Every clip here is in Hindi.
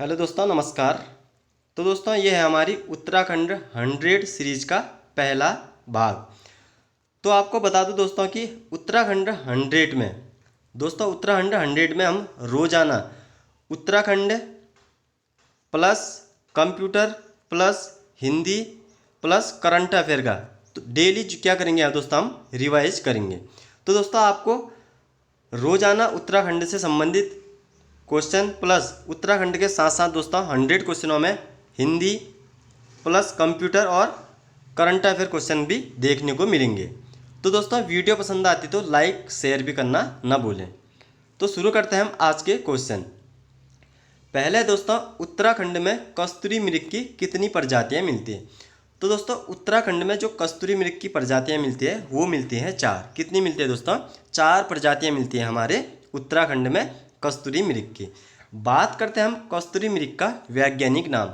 हेलो दोस्तों, नमस्कार। तो दोस्तों, ये है हमारी उत्तराखंड 100 सीरीज का पहला भाग। तो आपको बता दूं दोस्तों कि उत्तराखंड 100 में उत्तराखंड 100 में हम रोज़ाना Uttarakhand plus computer plus Hindi plus current affair का तो डेली क्या करेंगे आप दोस्तों, हम रिवाइज करेंगे। तो दोस्तों, आपको रोज़ाना उत्तराखंड से संबंधित क्वेश्चन प्लस उत्तराखंड के साथ साथ दोस्तों 100 क्वेश्चनों में हिंदी प्लस कंप्यूटर और करंट अफेयर क्वेश्चन भी देखने को मिलेंगे। तो दोस्तों, वीडियो पसंद आती तो लाइक शेयर भी करना ना भूलें। तो शुरू करते हैं हम आज के क्वेश्चन। पहले दोस्तों, उत्तराखंड में कस्तूरी मृग की कितनी प्रजातियां मिलती हैं? तो दोस्तों, उत्तराखंड में जो कस्तूरी मृग की प्रजातियां मिलती है वो मिलती हैं 4। कितनी मिलती है दोस्तों? 4 प्रजातियां मिलती हैं हमारे उत्तराखंड में कस्तूरी मृग की। बात करते हैं हम कस्तूरी मृग का वैज्ञानिक नाम।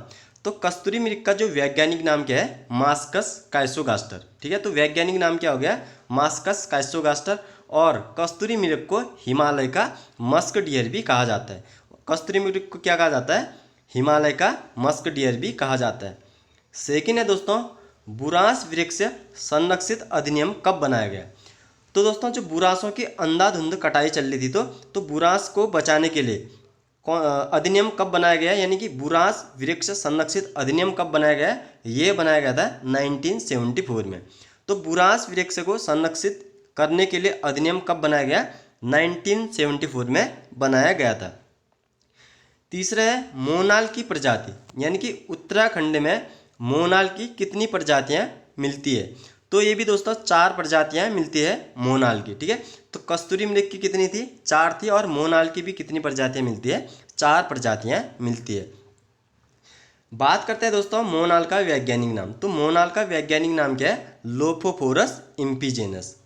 तो कस्तूरी मृग का जो वैज्ञानिक नाम क्या है? मास्कस काइसोगास्टर। ठीक है, तो वैज्ञानिक नाम क्या हो गया? मास्कस काइसोगास्टर। और कस्तूरी मृग को हिमालय का मस्क डियर भी कहा जाता है। कस्तूरी मृग को क्या कहा जाता है? हिमालय का मस्क डियर भी कहा जाता है। सेकेंड है दोस्तों, बुरांश वृक्ष संरक्षित अधिनियम कब बनाया गया? तो दोस्तों, जो बुरांशों की अंधाधुंध कटाई चल रही थी तो बुरांश को बचाने के लिए अधिनियम कब बनाया गया? यानी कि बुरांश वृक्ष संरक्षित अधिनियम कब बनाया गया? ये बनाया गया था 1974 में। तो बुरांश वृक्ष को संरक्षित करने के लिए अधिनियम कब बनाया गया? 1974 में बनाया गया था। तीसरा है मोनाल की प्रजाति, यानी कि उत्तराखंड में मोनाल की कितनी प्रजातियां मिलती है? तो ये भी दोस्तों 4 प्रजातियां मिलती है मोनाल की। ठीक है, तो कस्तूरी मृग की कितनी थी? 4 थी। और मोनाल की भी कितनी प्रजातियां मिलती है? 4 प्रजातियां मिलती है। बात करते हैं दोस्तों मोनाल का वैज्ञानिक नाम। तो मोनाल का वैज्ञानिक नाम क्या है? लोफोफोरस इम्पीजेनस।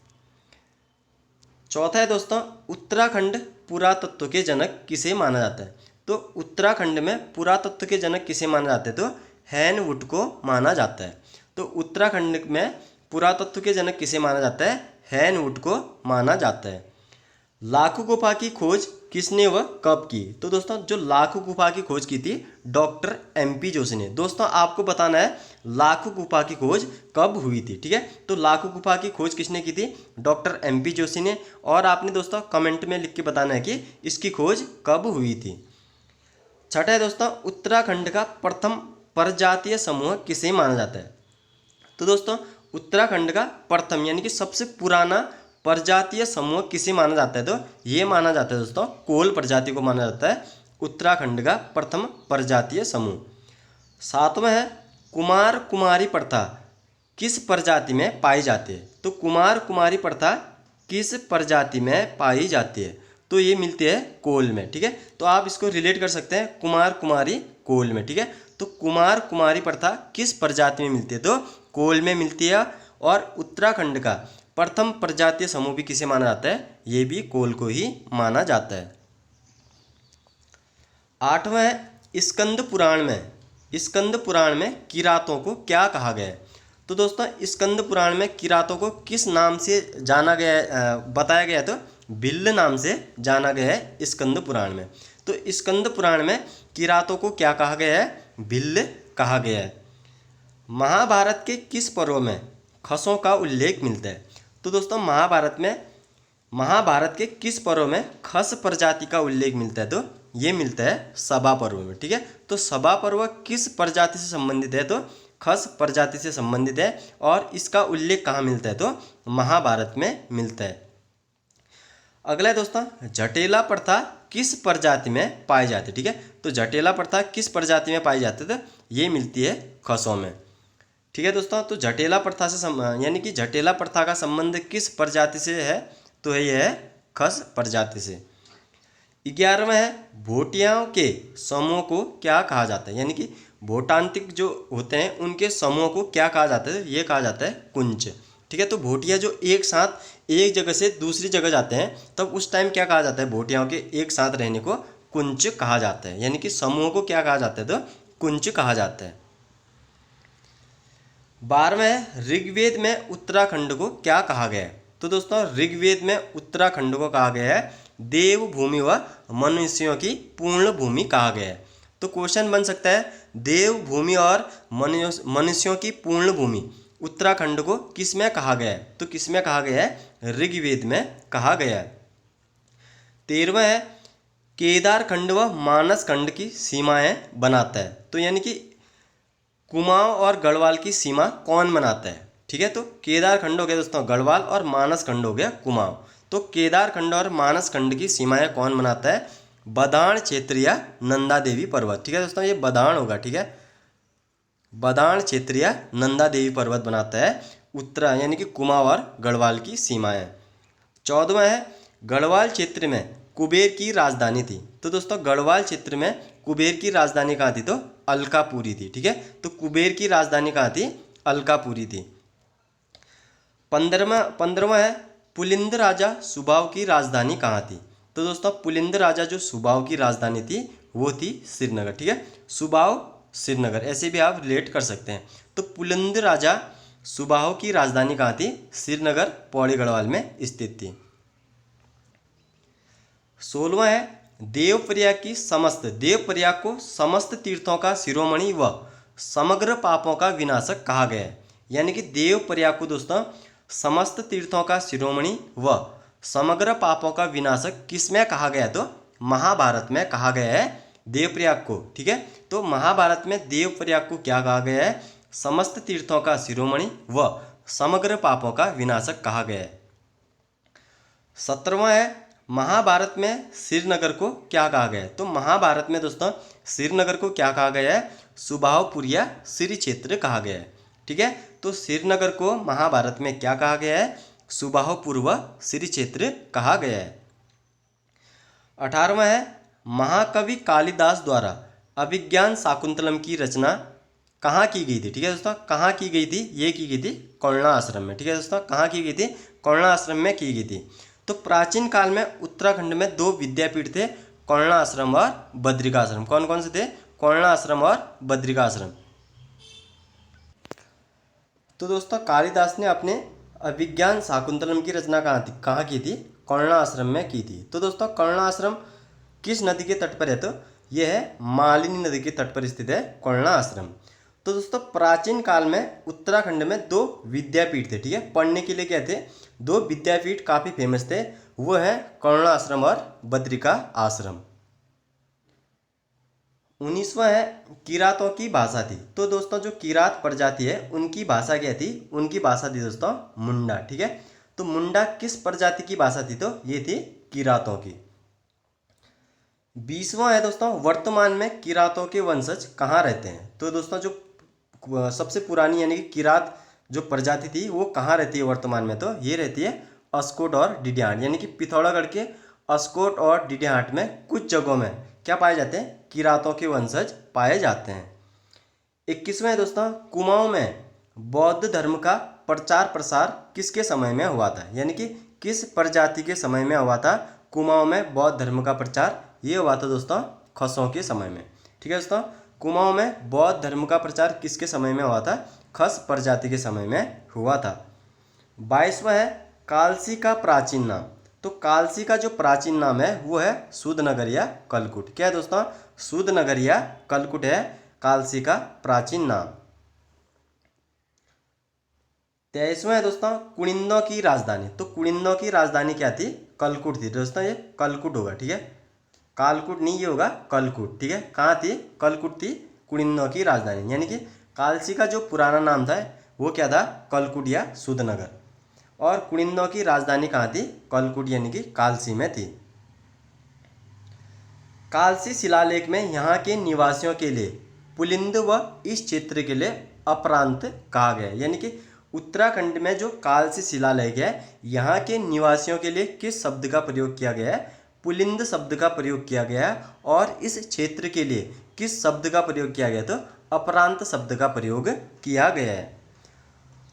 चौथा है दोस्तों, उत्तराखंड पुरातत्व के जनक किसे माना जाता है? तो उत्तराखंड में पुरातत्व के जनक किसे माना जाता है? तो हैन वुड को माना जाता है। तो उत्तराखंड में पुरातत्व के जनक किसे माना जाता है? हैन वुड को माना जाता है। लाखों गुफा की खोज किसने व कब की? तो दोस्तों, जो लाखों गुफा की खोज की थी डॉक्टर MP जोशी ने। दोस्तों, आपको बताना है लाखों गुफा की खोज कब हुई थी। ठीक है, तो लाखों गुफा की खोज किसने की थी? डॉक्टर MP जोशी ने। और आपने दोस्तों कमेंट में लिख के बताना है कि इसकी खोज कब हुई थी। छठा है दोस्तों, उत्तराखंड का प्रथम प्रजातीय समूह किसे माना जाता है? तो दोस्तों, उत्तराखंड का प्रथम यानी कि सबसे पुराना प्रजातीय समूह किसे माना जाता है? तो ये माना जाता है दोस्तों कोल प्रजाति को माना जाता है उत्तराखंड का प्रथम प्रजातीय समूह। सातवां है कुमार कुमारी प्रथा किस प्रजाति में पाई जाती है? तो कुमार कुमारी प्रथा किस प्रजाति में पाई जाती है? तो ये मिलती है कोल में। ठीक है, तो आप इसको रिलेट कर सकते हैं कुमार कुमारी कोल में। ठीक है, तो कुमार कुमारी प्रथा किस प्रजाति में मिलती है? तो कोल में मिलती है। और उत्तराखंड का प्रथम प्रजातीय समूह भी किसे माना जाता है? ये भी कोल को ही माना जाता है। आठवां है स्कंद पुराण में किरातों को क्या कहा गया है? तो दोस्तों, स्कंद पुराण में किरातों को किस नाम से जाना गया है, बताया गया है? तो भिल्ल नाम से जाना गया है स्कंद पुराण में। तो स्कंद पुराण में किरातों को क्या कहा गया है? भिल्ल कहा गया है। महाभारत के किस पर्व में खसों का उल्लेख मिलता है? तो दोस्तों, महाभारत के किस पर्व में खस प्रजाति का उल्लेख मिलता है? तो ये मिलता है सभा पर्व में। ठीक है, तो सभा पर्व किस प्रजाति से संबंधित है? तो खस प्रजाति से संबंधित है। और इसका उल्लेख कहाँ मिलता है? तो महाभारत में मिलता है। अगला है दोस्तों, जटेला प्रथा किस प्रजाति में पाई जाती है? ठीक है, तो जटेला प्रथा किस प्रजाति में पाई जाती है? तो ये मिलती है खसों में। ठीक है दोस्तों, तो जटेला प्रथा से यानी कि जटेला प्रथा का संबंध किस प्रजाति से है? तो ये है खस प्रजाति से। 11वां है भोटियाओं के समूह को क्या कहा जाता है? यानी कि भोटांतिक जो होते हैं उनके समूह को क्या कहा जाता है? ये कहा जाता है कुंच। ठीक है, तो भोटिया जो एक साथ एक जगह से दूसरी जगह जाते हैं तब उस टाइम क्या कहा जाता है? भोटियाओं के एक साथ रहने को कुंच कहा जाता है। यानी कि समूह को क्या कहा जाता है? तो कुंच कहा जाता है। 12वां है ऋग्वेद में उत्तराखंड को क्या कहा गया है? तो दोस्तों, ऋग्वेद में उत्तराखंड को कहा गया है देवभूमि व मनुष्यों की पूर्ण भूमि कहा गया है। तो क्वेश्चन बन सकता है देव भूमि और मनुष्यों की पूर्ण भूमि उत्तराखंड को किस में कहा गया है? तो किस में कहा गया है? ऋग्वेद में कहा गया है। 13वां है केदार खंड व मानस खंड की सीमाएं बनाता है। तो यानी कि कुमाऊं और गढ़वाल की सीमा कौन बनाता है? ठीक है, तो केदार खंड हो गया दोस्तों गढ़वाल और मानस खंड हो गया कुमाऊं। तो केदार खंड और मानस खंड की सीमाएं कौन बनाता है? बदाण क्षेत्र या नंदा देवी पर्वत। ठीक है दोस्तों, ये बदाण होगा। ठीक है, बदाण क्षेत्र या नंदा देवी पर्वत बनाता है उत्तरा यानी कि कुमाऊं और गढ़वाल की सीमाएं। 14वां है गढ़वाल क्षेत्र में कुबेर की राजधानी थी। तो दोस्तों गढ़वाल क्षेत्र में कुबेर की राजधानी कहाँ थी? तो अलकापुरी थी। ठीक है, तो कुबेर की राजधानी कहाँ थी? अलकापुरी थी। 15वां है पुलिंद राजा सुबाव की राजधानी कहाँ थी? तो दोस्तों पुलिंद राजा जो सुबाव की राजधानी थी वो थी श्रीनगर। ठीक है, सुबाव श्रीनगर ऐसे भी आप रिलेट कर सकते हैं। तो पुलिंद राजा सुबाव की राजधानी कहाँ थी? श्रीनगर पौड़ी गढ़वाल में स्थित थी। 16वां है देवप्रयाग को समस्त तीर्थों का शिरोमणि व समग्र पापों का विनाशक कहा गया है। यानी कि देवप्रयाग को दोस्तों समस्त तीर्थों का शिरोमणि व समग्र पापों का विनाशक किस में कहा गया? तो महाभारत में कहा गया है देवप्रयाग को। ठीक है, तो महाभारत में देवप्रयाग को क्या कहा गया है? समस्त तीर्थों का शिरोमणि व समग्र पापों का विनाशक कहा गया है। 17वां है महाभारत में श्रीनगर को क्या कहा गया है? तो महाभारत में दोस्तों श्रीनगर को क्या कहा गया है? सुबावपुर या श्री क्षेत्र कहा गया है। ठीक है, तो श्रीनगर को महाभारत में क्या कहा गया है? सुबावपुर व श्री क्षेत्र कहा गया है। 18वां है महाकवि कालिदास द्वारा अभिज्ञान शाकुंतलम की रचना कहाँ की गई थी? ठीक है दोस्तों, कहाँ की गई थी? ये की गई थी कौलना आश्रम में। ठीक है दोस्तों, कहाँ की गई थी? कौलना आश्रम में की गई थी। तो प्राचीन काल में उत्तराखंड में 2 विद्यापीठ थे, कौलना आश्रम और बद्रिका आश्रम। कौन कौन से थे? कौलना आश्रम और बद्रिका आश्रम। तो दोस्तों कालिदास ने अपने अभिज्ञान शाकुंतलम की रचना कहाँ की थी? कौलना आश्रम में की थी। तो दोस्तों कौलना आश्रम किस नदी के तट पर है? तो यह है मालिनी नदी के तट पर स्थित है कौलना आश्रम। तो दोस्तों प्राचीन काल में उत्तराखंड में 2 विद्यापीठ थे। ठीक है, पढ़ने के लिए क्या थे? 2 विद्यापीठ काफ़ी फेमस थे, वो है कौलना आश्रम और बद्रिका आश्रम। 19वां है किरातों की भाषा थी। तो दोस्तों जो किरात प्रजाति है उनकी भाषा क्या थी? उनकी भाषा थी दोस्तों मुंडा। ठीक है, तो मुंडा किस प्रजाति की भाषा थी? तो ये थी किरातों की। 20वां है दोस्तों वर्तमान में किरातों के वंशज कहाँ रहते हैं? तो दोस्तों जो सबसे पुरानी यानी कि किरात जो प्रजाति थी वो कहाँ रहती है वर्तमान में? तो ये रहती है अस्कोट और डिडिहाट यानी कि पिथौरागढ़ के अस्कोट और डिडिहाट में कुछ जगहों में क्या पाए जाते हैं? किरातों के वंशज पाए जाते हैं। 21वां है दोस्तों कुमाऊं में बौद्ध धर्म का प्रचार प्रसार किसके समय में हुआ था? यानी कि किस प्रजाति के समय में हुआ था कुमाऊं में बौद्ध धर्म का प्रचार? ये हुआ था दोस्तों खसों के समय में। ठीक है दोस्तों, कुमाऊं में बौद्ध धर्म का प्रचार किसके समय में हुआ था? खस प्रजाति के समय में हुआ था। 22वां है कालसी का प्राचीन नाम। तो कालसी का जो प्राचीन नाम है वो है सूदनगर या कलकुट। क्या है दोस्तों? सूदनगर या कलकुट है कालसी का प्राचीन नाम। 23वां है दोस्तों कुनिंदों की राजधानी। तो कुनिंदों की राजधानी क्या थी? कलकुट थी दोस्तों, ये कलकुट होगा। ठीक है, कालकुट नहीं, ये होगा कलकुट। ठीक है, कहाँ थी? कलकुट थी कुनिंदों की राजधानी। यानी कि कालसी का जो पुराना नाम था वो क्या था? कलकुट या सूदनगर। और कुनिंदों की राजधानी कहाँ थी? कलकुट यानी कि कालसी में थी। कालसी शिलालेख में यहाँ के निवासियों के लिए पुलिंद व इस क्षेत्र के लिए अपरांत कहा गया है। यानी कि उत्तराखंड में जो कालसी शिलालेख है यहाँ के निवासियों के लिए किस शब्द का प्रयोग किया गया है? पुलिंद शब्द का प्रयोग किया गया है। और इस क्षेत्र के लिए किस शब्द का प्रयोग किया गया? तो अपरांत शब्द का प्रयोग किया गया है।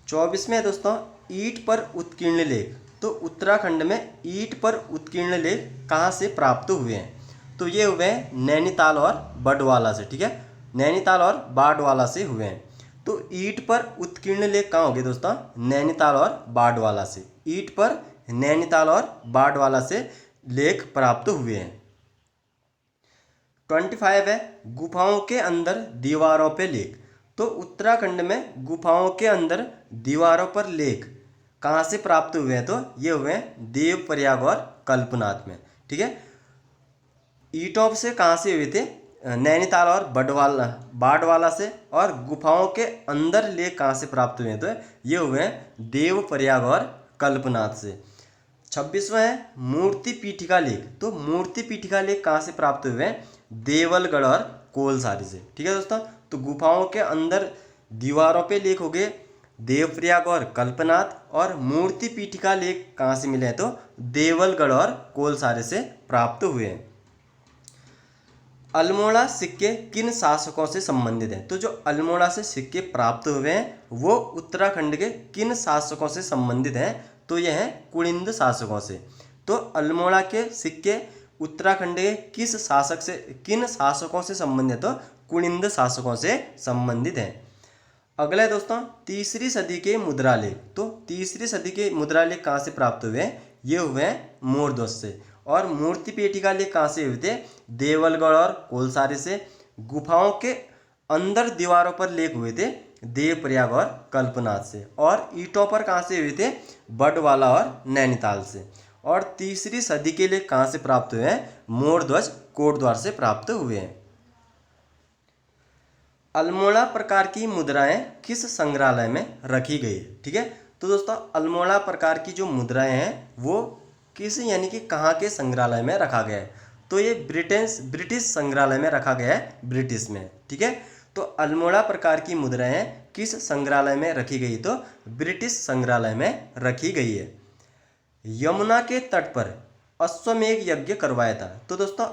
24वें है दोस्तों ईंट पर उत्कीर्ण लेख। तो उत्तराखंड में ईंट पर उत्कीर्ण लेख कहाँ से प्राप्त हुए हैं? तो ये हुए हैं नैनीताल और बडवाला से। ठीक है, नैनीताल और बाडवाला से हुए हैं। तो ईंट पर उत्कीर्ण लेख कहाँ हो गए दोस्तों? नैनीताल और बाडवाला से। ईंट पर नैनीताल और बाडवाला से लेख प्राप्त हुए हैं। 25 है गुफाओं के अंदर दीवारों पे लेख। तो उत्तराखंड में गुफाओं के अंदर दीवारों पर लेख कहाँ से प्राप्त हुए हैं? तो ये हुए हैं देवप्रयाग और कल्पनाथ में। ठीक है, ईटोप से कहाँ से हुए थे? नैनीताल और बाड़वाला से। और गुफाओं के अंदर लेख कहाँ से प्राप्त हुए हैं? तो ये हुए हैं देवप्रयाग और कल्पनाथ से। 26वां है मूर्ति पीठिका लेख। तो मूर्ति पीठिका लेख कहाँ से प्राप्त हुए हैं? देवलगढ़ और कोलसारी से। ठीक है दोस्तों, तो गुफाओं के अंदर दीवारों पे लेख हो गए देवप्रयाग और कल्पनाथ, और मूर्ति पीठिका लेख कहाँ से मिले हैं? तो देवलगढ़ और कोलसारी से प्राप्त हुए हैं। अल्मोड़ा सिक्के किन शासकों से संबंधित हैं? तो जो अल्मोड़ा से सिक्के प्राप्त हुए हैं वो उत्तराखंड के किन शासकों से संबंधित हैं? तो यह हैं कुनिंद शासकों से। तो अल्मोड़ा के सिक्के उत्तराखंड के किन शासकों से संबंधित है? तो कुनिंद शासकों से संबंधित हैं। अगला है दोस्तों तीसरी सदी के मुद्रा लेख। तो तीसरी सदी के मुद्रा लेख कहाँ से प्राप्त हुए हैं? ये हुए हैं मोरध्वज से। और मूर्ति पेटिका लेख कहाँ से हुए थे? देवलगढ़ और कोलसारी से। गुफाओं के अंदर दीवारों पर लेख हुए थे देवप्रयाग और कल्पनाथ से। और ईंटों पर कहाँ से हुए थे? बड़वाला और नैनीताल से। और तीसरी सदी के लेख कहाँ से प्राप्त हुए हैं? मोरध्वज कोटद्वार से प्राप्त हुए हैं। अल्मोड़ा प्रकार की मुद्राएं किस संग्रहालय में रखी गई? ठीक है, तो दोस्तों अल्मोड़ा प्रकार की जो मुद्राएं हैं वो किस यानी कि कहाँ के संग्रहालय में रखा गया है? तो ये ब्रिटिश संग्रहालय में रखा गया है, ब्रिटिश में। ठीक है, तो अल्मोड़ा प्रकार की मुद्राएं किस संग्रहालय में रखी गई? तो ब्रिटिश संग्रहालय में रखी गई है। यमुना के तट पर अश्वमेध यज्ञ करवाया था। तो दोस्तों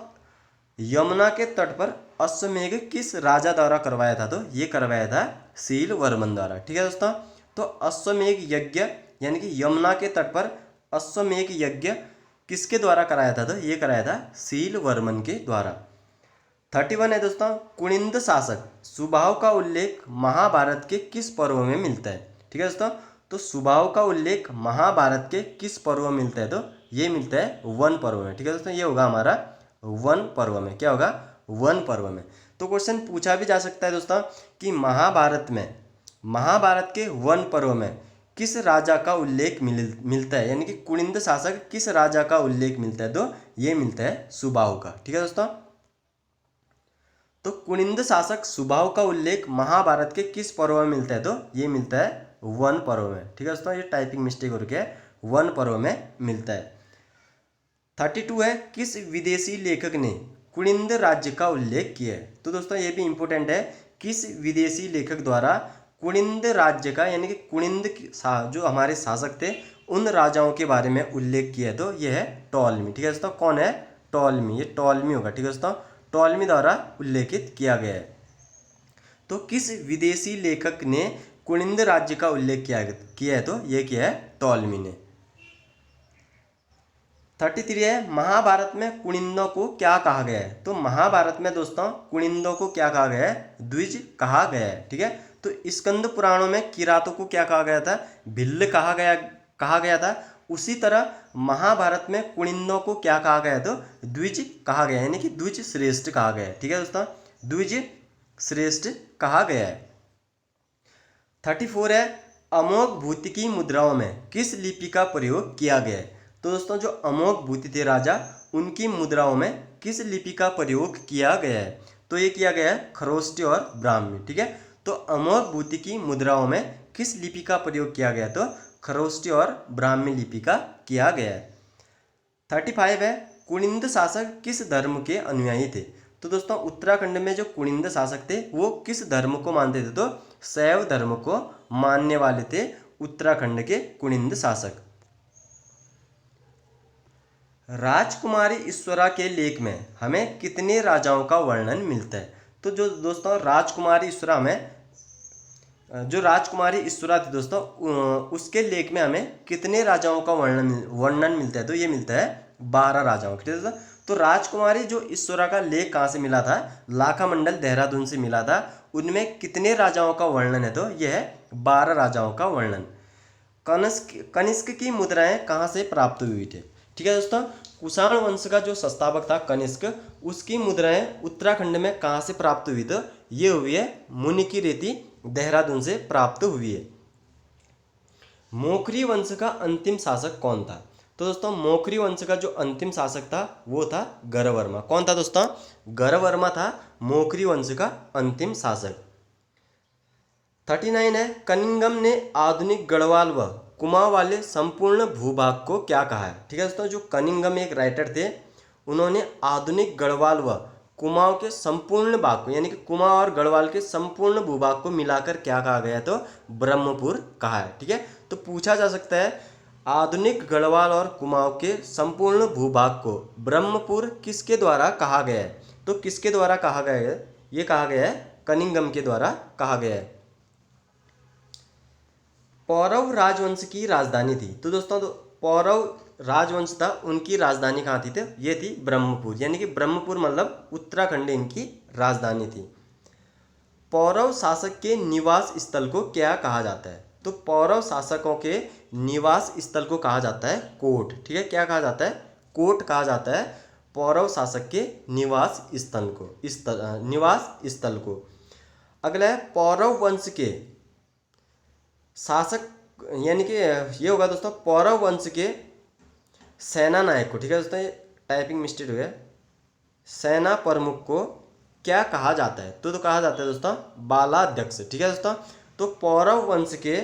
यमुना के तट पर अश्वमेध किस राजा द्वारा करवाया था? तो ये करवाया था शीलवर्मन द्वारा। ठीक है दोस्तों, तो अश्वमेध यज्ञ यानी कि यमुना के तट पर अश्वमेध यज्ञ किसके द्वारा कराया था? तो ये कराया था शीलवर्मन के द्वारा। 31 है दोस्तों कुनिंद शासक सुबाहु का उल्लेख महाभारत के किस पर्व में मिलता है? ठीक है दोस्तों, तो सुबाहु का उल्लेख महाभारत के किस पर्व में मिलता है? तो ये मिलता है वन पर्व में। ठीक है दोस्तों, ये होगा हमारा वन पर्व में। क्या होगा? वन पर्व में। तो क्वेश्चन पूछा भी जा सकता है दोस्तों कि महाभारत के वन पर्व में किस राजा का उल्लेख मिलता है, यानी कि कुनिंद शासक किस राजा का उल्लेख मिलता है? तो ये मिलता है सुबाहु का। ठीक है दोस्तों, तो कुनिंद शासक सुबाहु का उल्लेख महाभारत के किस पर्व में मिलता है? तो ये मिलता है वन पर्व में। ठीक है दोस्तों, ये टाइपिंग मिस्टेक हो रही है, वन पर्व में मिलता है। 32 है किस विदेशी लेखक ने कुनिंद राज्य का उल्लेख किया है? तो दोस्तों ये भी इंपॉर्टेंट है, किस विदेशी लेखक द्वारा कुनिंद राज्य का यानी कि कुनिंद जो हमारे शासक थे उन राजाओं के बारे में उल्लेख किया है? तो यह है टॉलमी। ठीक है दोस्तों, कौन है? टॉलमी। ये टॉलमी होगा। ठीक है दोस्तों, टॉलमी द्वारा उल्लेखित किया गया है। तो किस विदेशी लेखक ने कुनिंद राज्य का उल्लेख किया है? तो यह किया है टॉलमी ने। 33 है महाभारत में कुनिंदों को क्या कहा गया है? तो महाभारत में दोस्तों कुनिंदों को क्या कहा गया है? द्विज कहा गया है। ठीक है, तो स्कंद पुराणों में किरातों को क्या कहा गया था? भिल्ल कहा गया था। उसी तरह महाभारत में कुनिंदों को क्या कहा गया? तो द्विज कहा गया है, यानी कि द्विज श्रेष्ठ कहा गया है। ठीक है दोस्तों, द्विज श्रेष्ठ कहा गया है। 34 है अमोघ भूति की मुद्राओं में किस लिपि का प्रयोग किया गया है? तो दोस्तों जो अमोघ भूति थे राजा उनकी मुद्राओं में किस लिपि का प्रयोग किया गया है? तो ये किया गया है खरोष्टी और ब्राह्मी। ठीक है, तो अमोघ भूति की मुद्राओं में किस लिपि का प्रयोग किया गया? तो खरोष्टी और ब्राह्मी लिपि का किया गया है। 35 है कुनिंद शासक किस धर्म के अनुयायी थे? तो दोस्तों उत्तराखंड में जो कुनिंद शासक थे वो किस धर्म को मानते थे? तो शैव धर्म को मानने वाले थे उत्तराखंड के कुनिंद शासक। राजकुमारी ईश्वरा के लेख में हमें कितने राजाओं का वर्णन मिलता है? तो जो दोस्तों राजकुमारी ईश्वरा में जो राजकुमारी ईश्वरा थी दोस्तों उसके लेख में हमें कितने राजाओं का वर्णन मिलता है? तो ये मिलता है 12 राजाओं का। ठीक है, तो राजकुमारी जो ईश्वरा का लेख कहाँ से मिला था? लाखा मंडल देहरादून से मिला था। उनमें कितने राजाओं का वर्णन है? तो यह है 12 राजाओं का वर्णन। कनिष्क की मुद्राएं कहाँ से प्राप्त हुई थी? ठीक है दोस्तों, कुषाण वंश का जो संस्थापक था कनिष्क, उसकी मुद्राएं उत्तराखंड में कहाँ से प्राप्त हुई? तो ये हुई है मुनि की रेती देहरादून से प्राप्त हुई है। मोखरी वंश का अंतिम शासक कौन था? तो दोस्तों मोखरी वंश का जो अंतिम शासक था वो था गरवर्मा। कौन था दोस्तों? गरवर्मा था मोखरी वंश का अंतिम शासक। 39 है, कनिंगम ने आधुनिक गढ़वाल व कुमाऊं वाले संपूर्ण भूभाग को क्या कहा है? ठीक है दोस्तों, जो कनिंगम एक राइटर थे, उन्होंने आधुनिक गढ़वाल व कुमाऊं के संपूर्ण भाग को, यानी कि कुमाऊं और गढ़वाल के संपूर्ण भूभाग को मिलाकर क्या कहा गया? तो ब्रह्मपुर कहा है। ठीक है, तो पूछा जा सकता है आधुनिक गढ़वाल और कुमाऊं के संपूर्ण भूभाग को ब्रह्मपुर किसके द्वारा कहा गया है? तो किसके द्वारा कहा गया है? ये कहा गया है कनिंगम के द्वारा कहा गया है। पौरव राजवंश की राजधानी थी। तो दोस्तों पौरव राजवंश था, उनकी राजधानी कहाँ थी? तो ये थी ब्रह्मपुर, यानी कि ब्रह्मपुर मतलब उत्तराखंड इनकी राजधानी थी। पौरव शासक के निवास स्थल को क्या कहा जाता है? तो पौरव शासकों के निवास स्थल को कहा जाता है कोट। ठीक है, क्या कहा जाता है? कोट कहा जाता है पौरव शासक के निवास स्थल को, निवास स्थल को। अगला है पौरव वंश के शासक, यानी कि ये होगा दोस्तों पौरव वंश के सेना नायक को। ठीक है दोस्तों, ये टाइपिंग मिस्टेक हो गया। सेना प्रमुख को क्या कहा जाता है? तो कहा जाता है दोस्तों बालाध्यक्ष। ठीक है दोस्तों, तो पौरव वंश के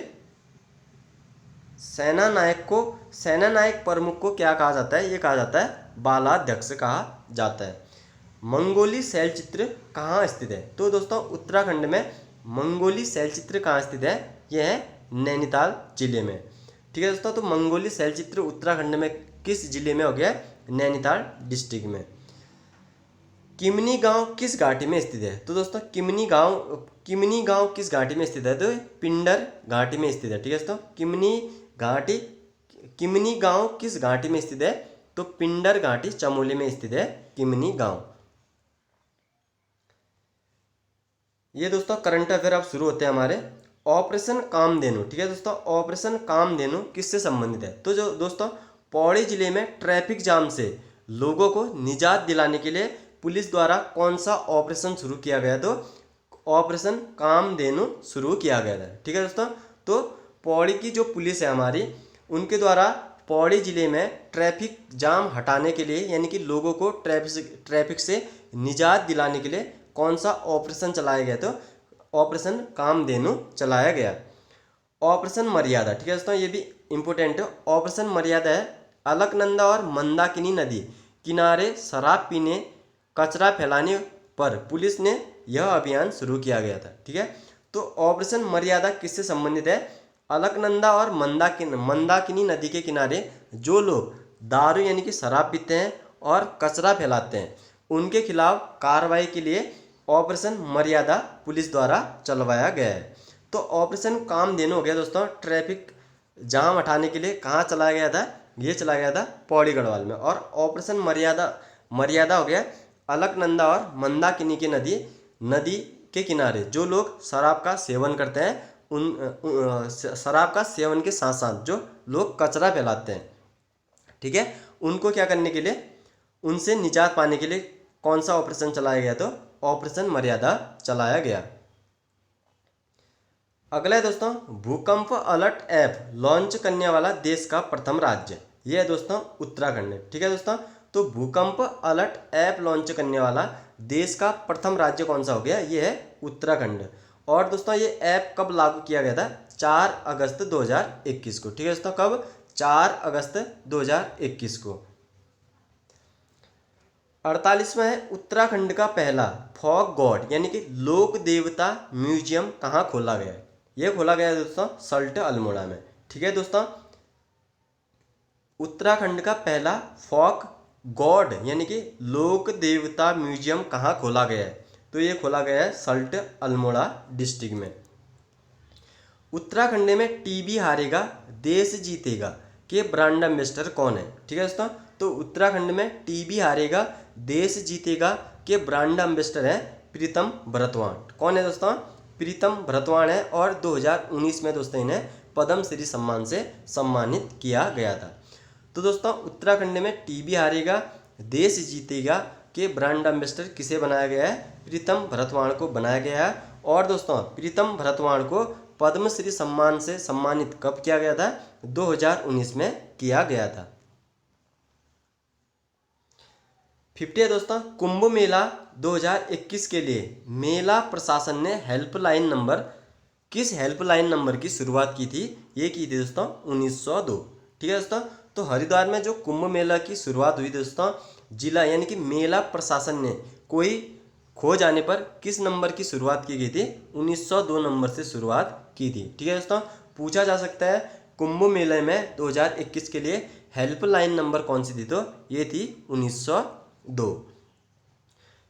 सेना नायक को, सेना नायक प्रमुख को क्या कहा जाता है? ये कहा जाता है बालाध्यक्ष कहा जाता है। मंगोली शैलचित्र कहाँ स्थित है? तो दोस्तों उत्तराखंड में मंगोली शैलचित्र कहाँ स्थित है? यह है नैनीताल जिले में। ठीक है दोस्तों, तो मंगोली शैलचित्र उत्तराखंड में किस जिले में हो गया? नैनीताल डिस्ट्रिक्ट में। किमनी गांव किस घाटी में स्थित है? तो दोस्तों किमनी गांव किस घाटी में स्थित है? तो पिंडर घाटी में स्थित है। ठीक है दोस्तों, किमनी गांव किस घाटी में स्थित है? तो पिंडर घाटी चमोली में स्थित है किमनी गांव। ये दोस्तों करंट अफेयर अब शुरू होते हैं हमारे। ऑपरेशन कामधेनु। ठीक है दोस्तों, ऑपरेशन कामधेनु किससे संबंधित है? तो जो दोस्तों पौड़ी जिले में ट्रैफिक जाम से लोगों को निजात दिलाने के लिए पुलिस द्वारा कौन सा ऑपरेशन शुरू किया गया? तो ऑपरेशन कामधेनु शुरू किया गया था। ठीक है दोस्तों, तो पौड़ी की जो पुलिस है हमारी, उनके द्वारा पौड़ी जिले में ट्रैफिक जाम हटाने के लिए, यानी कि लोगों को ट्रैफिक से निजात दिलाने के लिए कौन सा ऑपरेशन चलाया गया? तो ऑपरेशन कामधेनु चलाया गया। ऑपरेशन मर्यादा। ठीक है दोस्तों, ये भी इंपॉर्टेंट है। ऑपरेशन मर्यादा है अलकनंदा और मंदाकिनी नदी किनारे शराब पीने, कचरा फैलाने पर पुलिस ने यह अभियान शुरू किया गया था। ठीक है, तो ऑपरेशन मर्यादा किससे संबंधित है? अलकनंदा और मंदाकिनी नदी के किनारे जो लोग दारू यानी कि शराब पीते हैं और कचरा फैलाते हैं, उनके खिलाफ कार्रवाई के लिए ऑपरेशन मर्यादा पुलिस द्वारा चलवाया गया है। तो ऑपरेशन कामधेनु हो गया दोस्तों, ट्रैफिक जाम हटाने के लिए कहाँ चलाया गया था? ये चलाया गया था पौड़ी गढ़वाल में। और ऑपरेशन मर्यादा हो गया अलकनंदा और मंदाकिनी के नदी के किनारे जो लोग शराब का सेवन करते हैं, शराब का सेवन के साथ साथ जो लोग कचरा फैलाते हैं, ठीक है, उनको क्या करने के लिए, उनसे निजात पाने के लिए कौन सा ऑपरेशन चलाया गया? तो ऑपरेशन मर्यादा चलाया गया। अगला है दोस्तों भूकंप अलर्ट ऐप लॉन्च करने वाला देश का प्रथम राज्य। यह है दोस्तों उत्तराखंड। ठीक है दोस्तों, तो भूकंप अलर्ट ऐप लॉन्च करने वाला देश का प्रथम राज्य कौन सा हो गया? यह है उत्तराखंड। और दोस्तों ये ऐप कब लागू किया गया था? 4 अगस्त 2021 को। ठीक है दोस्तों, कब? 4 अगस्त 2021 को। 48वां है उत्तराखंड का पहला फॉक गॉड यानी कि लोक देवता म्यूजियम कहाँ खोला गया है? यह खोला गया है दोस्तों सल्ट अल्मोड़ा में। ठीक है दोस्तों, उत्तराखंड का पहला फॉक गॉड यानी कि लोक देवता म्यूजियम कहाँ खोला गया है? तो ये खोला गया है सल्ट अल्मोड़ा डिस्ट्रिक्ट में। उत्तराखंड में टीबी हारेगा देश जीतेगा के ब्रांड एम्बेसडर कौन है? ठीक है दोस्तों, तो उत्तराखंड में टीबी हारेगा देश जीतेगा के ब्रांड एम्बेसडर है प्रीतम भरतवाण। कौन है दोस्तों? प्रीतम भरतवाण है। और 2019 में दोस्तों इन्हें पद्म श्री सम्मान से सम्मानित किया गया था। तो दोस्तों उत्तराखंड में टीबी हारेगा देश जीतेगा के ब्रांड एम्बेसडर किसे बनाया गया है? प्रीतम भरतवाण को बनाया गया है। और दोस्तों प्रीतम भरतवाण को पद्मश्री सम्मान से सम्मानित कब किया गया था? 2019 में किया गया था। 50 है दोस्तों, कुंभ मेला 2021 के लिए मेला प्रशासन ने हेल्पलाइन नंबर, किस हेल्पलाइन नंबर की शुरुआत की थी? ये की थी दोस्तों 1902। ठीक है दोस्तों, तो हरिद्वार में जो कुंभ मेला की शुरुआत हुई दोस्तों, जिला यानी कि मेला प्रशासन ने कोई खो जाने पर किस नंबर की शुरुआत की गई थी? 1902 नंबर से शुरुआत की थी। ठीक है दोस्तों, पूछा जा सकता है कुंभ मेले में 2021 के लिए हेल्पलाइन नंबर कौन सी थी? तो ये थी 1902।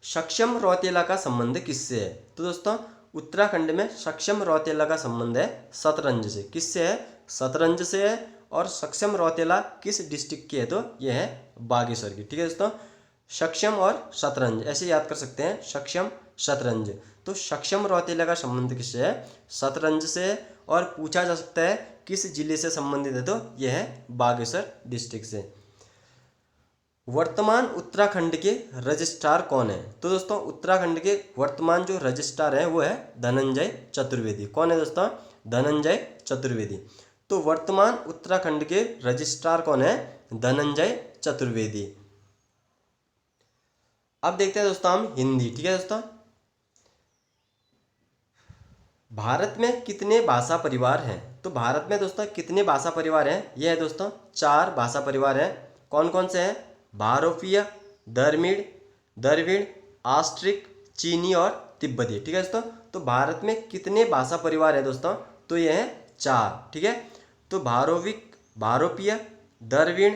सक्षम रौतेला का संबंध किससे है? तो दोस्तों उत्तराखंड में सक्षम रौतेला का संबंध है शतरंज से। किससे है? शतरंज से है। और सक्षम रौतेला किस डिस्ट्रिक्ट की है? तो यह है बागेश्वर की। ठीक है दोस्तों, सक्षम और शतरंज ऐसे याद कर सकते हैं, सक्षम शतरंज। तो सक्षम रौतेला का संबंध किससे है? शतरंज से। और पूछा जा सकता है किस जिले से संबंधित है? तो यह है बागेश्वर डिस्ट्रिक्ट से। वर्तमान उत्तराखंड के रजिस्ट्रार कौन है? तो दोस्तों उत्तराखंड के वर्तमान जो रजिस्ट्रार हैं वो है धनंजय चतुर्वेदी। कौन है दोस्तों? धनंजय चतुर्वेदी। तो वर्तमान उत्तराखंड के रजिस्ट्रार कौन है? धनंजय चतुर्वेदी। अब देखते हैं दोस्तों हम हिंदी। ठीक है दोस्तों, भारत में कितने भाषा परिवार हैं? तो भारत में दोस्तों कितने भाषा परिवार हैं? यह है दोस्तों 4 भाषा परिवार हैं। कौन कौन से हैं? भारोपीय, द्रविड़, ऑस्ट्रिक, चीनी और तिब्बती। ठीक है दोस्तों, तो भारत में कितने भाषा परिवार हैं दोस्तों? तो यह है 4। ठीक है, तो भारोपीय, द्रविड़,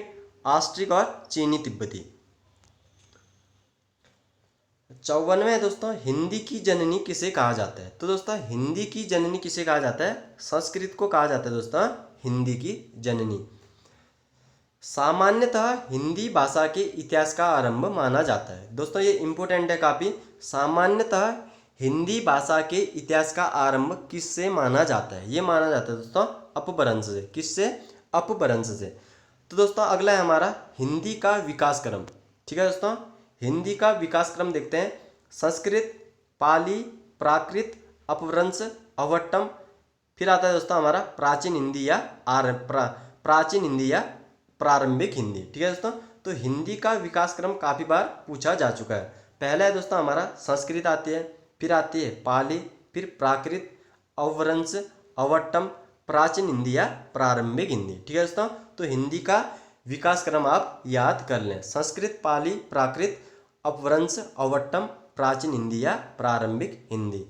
ऑस्ट्रिक और चीनी तिब्बती। 54 है दोस्तों, हिंदी की जननी किसे कहा जाता है? तो दोस्तों हिंदी की जननी किसे कहा जाता है? संस्कृत को कहा जाता है दोस्तों हिंदी की जननी। सामान्यतः हिंदी भाषा के इतिहास का आरंभ माना जाता है। दोस्तों ये इंपॉर्टेंट है काफ़ी। सामान्यतः हिंदी भाषा के इतिहास का आरंभ किससे माना जाता है? ये माना जाता है दोस्तों अपभ्रंश से। किससे? अपभ्रंश से। तो दोस्तों अगला है हमारा हिंदी का विकास क्रम। ठीक है दोस्तों, हिंदी का विकास क्रम देखते हैं। संस्कृत, पाली, प्राकृत, अपभ्रंश, अवट्टम, फिर आता है दोस्तों हमारा प्राचीन हिंदी या प्राचीन हिंदी या प्रारंभिक हिंदी। ठीक है दोस्तों, तो हिंदी का विकास क्रम काफ़ी बार पूछा जा चुका है। पहला है दोस्तों हमारा संस्कृत आती है, फिर आती है पाली, फिर प्राकृत, अपभ्रंश, अवट्टम, प्राचीन हिंदी या प्रारंभिक हिंदी। ठीक है दोस्तों, तो हिंदी का विकास क्रम आप याद कर लें। संस्कृत, पाली, प्राकृत, अपभ्रंश, अवट्टम, प्राचीन हिंदी या प्रारंभिक हिंदी।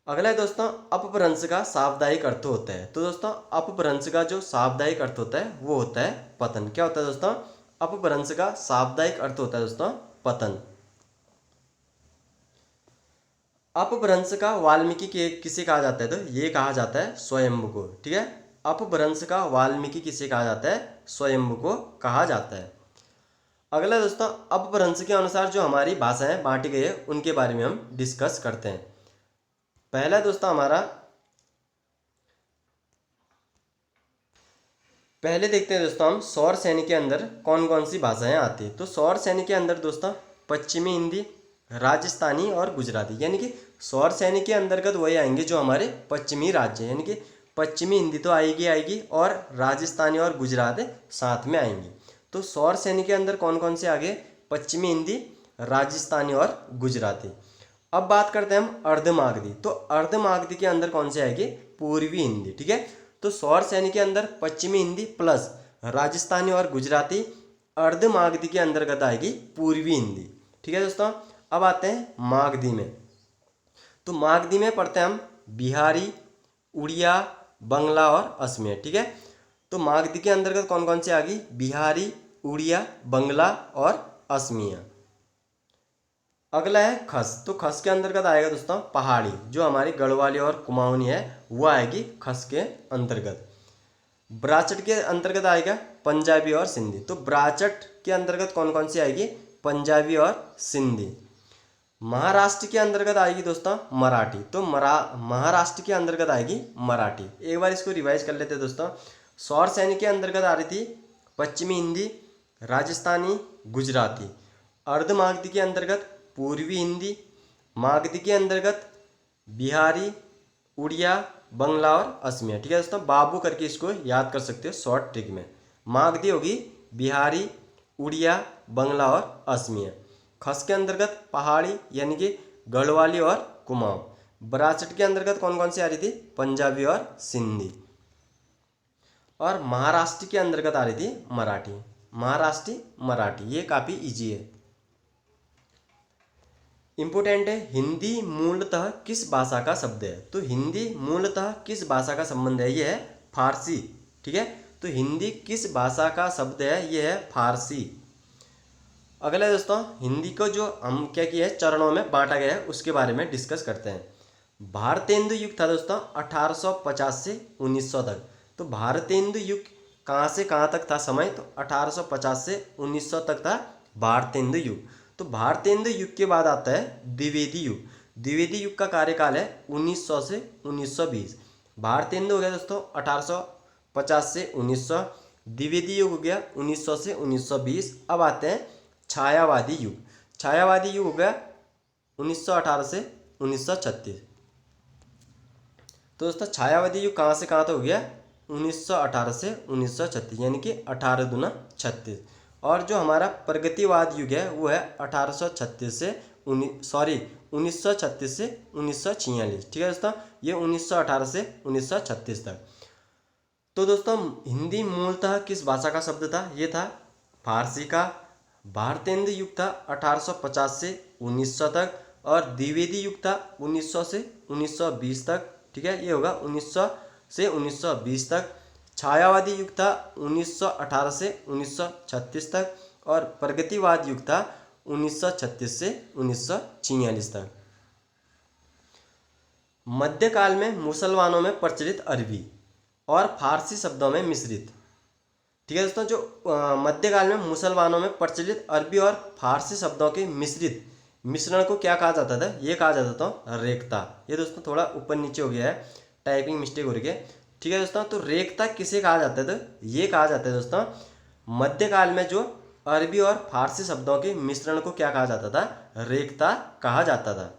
अगला है दोस्तों अपभ्रंश का शाब्दिक अर्थ होता है। तो दोस्तों अपभ्रंश का जो शाब्दिक अर्थ होता है वो होता है पतन। क्या होता है दोस्तों? अपभ्रंश का शाब्दिक अर्थ होता है दोस्तों पतन। अपभ्रंश का वाल्मीकि के किसे कहा जाता है? तो ये कहा जाता है स्वयंभू को। ठीक है, अपभ्रंश का वाल्मीकि किसे कहा जाता है? स्वयंभू को कहा जाता है। अगला दोस्तों अपभ्रंश के अनुसार जो हमारी भाषाएं बांटी गई है उनके बारे में हम डिस्कस करते हैं। पहला दोस्तों हमारा, पहले देखते हैं दोस्तों हम सौर सैनी के अंदर कौन कौन सी भाषाएं आती है। तो सौर सैनी के अंदर दोस्तों पश्चिमी हिंदी, राजस्थानी और गुजराती, यानी कि सौर सैनी के अंतर्गत वही आएंगे जो हमारे पश्चिमी राज्य, यानी कि पश्चिमी हिंदी तो आएगी और राजस्थानी और गुजरात साथ में आएंगी। तो सौर सैनी के अंदर कौन कौन से आगे? पश्चिमी हिंदी, राजस्थानी और गुजराती। अब बात करते हैं हम अर्धमागधी। तो अर्धमागधी के अंदर कौन से आएगी? पूर्वी हिंदी। ठीक है, तो सौर सैनी के अंदर पश्चिमी हिंदी प्लस राजस्थानी और गुजराती, अर्धमागधी के अंतर्गत आएगी पूर्वी हिंदी। ठीक है दोस्तों, अब आते हैं मागधी में। तो मागधी में पढ़ते हैं हम बिहारी, उड़िया, बंगला और असमिया। ठीक है, तो मागधी के अंतर्गत कौन कौन से आ गई? बिहारी, उड़िया, बंगला और असमिया। अगला है खस। तो खस के अंतर्गत आएगा दोस्तों पहाड़ी, जो हमारी गढ़वाली और कुमाऊनी है वो आएगी खस के अंतर्गत। ब्राचट के अंतर्गत आएगा पंजाबी और सिंधी। तो ब्राचट के अंतर्गत कौन कौन सी आएगी? पंजाबी और सिंधी। महाराष्ट्र के अंतर्गत आएगी दोस्तों मराठी। तो महाराष्ट्र के अंतर्गत आएगी मराठी। एक बार इसको रिवाइज कर लेते हैं दोस्तों। सौर सैनी के अंतर्गत आ रही थी पश्चिमी हिंदी, राजस्थानी, गुजराती। अर्धमागधी के अंतर्गत पूर्वी हिंदी, मागधी के अंतर्गत बिहारी, उड़िया, बंगला और असमिया। ठीक है दोस्तों, बाबू करके इसको याद कर सकते हो शॉर्ट ट्रिक में। मागधी होगी बिहारी, उड़िया, बंगला और असमिया। खस के अंतर्गत पहाड़ी यानी कि गढ़वाली और कुमाऊं। बरासठ के अंतर्गत कौन कौन सी आ रही थी? पंजाबी और सिंधी। और महाराष्ट्र के अंतर्गत आ रही थी मराठी। महाराष्ट्री मराठी, ये काफ़ी इजी है, इंपोर्टेंट है। हिंदी मूलतः किस भाषा का शब्द है? तो हिंदी मूलतः किस भाषा का संबंध है? ये है फारसी। ठीक है, तो हिंदी किस भाषा का शब्द है? ये है फारसी। अगला दोस्तों, हिंदी को जो हम क्या किया है चरणों में बांटा गया है उसके बारे में डिस्कस करते हैं। भारतेंदु युग था दोस्तों 1850 से 1900 तक। तो भारतेंदु युग कहाँ से कहाँ तक था समय? तो 1850 से 1900 तक था भारतेंदु युग। तो भारतेंदु युग के बाद आता है द्विवेदी युग। द्विवेदी युग का कार्यकाल है 1900 से 1920। भारतेंदु हो गया दोस्तों 1850 से 1900, द्विवेदी युग हो गया 1900 से 1920। अब आते हैं छायावादी युग। छायावादी युग हो गया 1918 से 1936। तो दोस्तों छायावादी युग कहाँ से कहाँ तक हो गया? 1918 से 1936, यानी कि 18 दूना 36। और जो हमारा प्रगतिवाद युग है वो है 1936 से 1936 से 1946। ठीक है दोस्तों, ये 1918 से 1936 तक। तो दोस्तों हिंदी मूलतः किस भाषा का शब्द था? ये था फारसी का। भारतेंदु युग था 1850 से 1900 तक, और द्विवेदी युग था 1900 से 1920 तक। ठीक है, ये होगा 1900 से 1920 तक। छायावादी युग था 1918 से 1936 तक, और प्रगतिवाद युग था 1936 से 1946 तक। मध्यकाल में मुसलमानों में प्रचलित अरबी और फारसी शब्दों में मिश्रित। ठीक है दोस्तों, जो मध्यकाल में मुसलमानों में प्रचलित अरबी और फारसी शब्दों के मिश्रण को क्या कहा जाता था? ये कहा जाता था रेखता। ये दोस्तों थोड़ा ऊपर नीचे हो गया है, टाइपिंग मिस्टेक हो रही है। ठीक है दोस्तों, तो रेखता किसे कहा जाता है? तो ये कहा जाता है दोस्तों मध्यकाल में जो अरबी और फारसी शब्दों के मिश्रण को क्या कहा जाता था? रेखता कहा जाता था।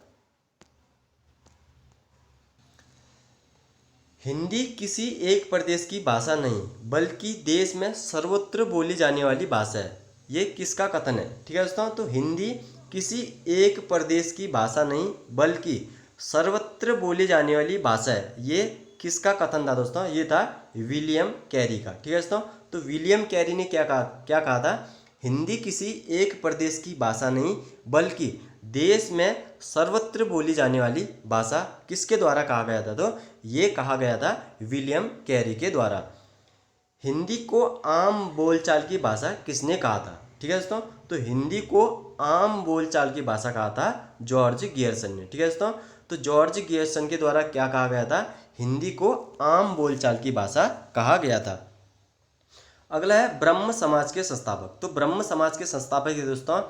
हिंदी किसी एक प्रदेश की भाषा नहीं बल्कि देश में सर्वत्र बोली जाने वाली भाषा है। ये किसका कथन है? ठीक है दोस्तों, तो हिंदी किसी एक प्रदेश की भाषा नहीं बल्कि सर्वत्र बोली जाने वाली भाषा है। ये किसका कथन था दोस्तों? ये था विलियम कैरी का। ठीक है दोस्तों, तो विलियम कैरी ने क्या कहा था? हिंदी किसी एक प्रदेश की भाषा नहीं बल्कि देश में सर्वत्र बोली जाने वाली भाषा किसके द्वारा कहा गया था? तो ये कहा गया था विलियम कैरी के द्वारा। हिंदी को आम बोलचाल की भाषा किसने कहा था? ठीक है दोस्तों, तो हिंदी को आम बोलचाल की भाषा कहा था जॉर्ज गियर्सन ने। ठीक है दोस्तों, तो जॉर्ज गियर्सन के द्वारा क्या कहा गया था? हिंदी को आम बोलचाल की भाषा कहा गया था। अगला है ब्रह्म समाज के संस्थापक। तो ब्रह्म समाज के संस्थापक है दोस्तों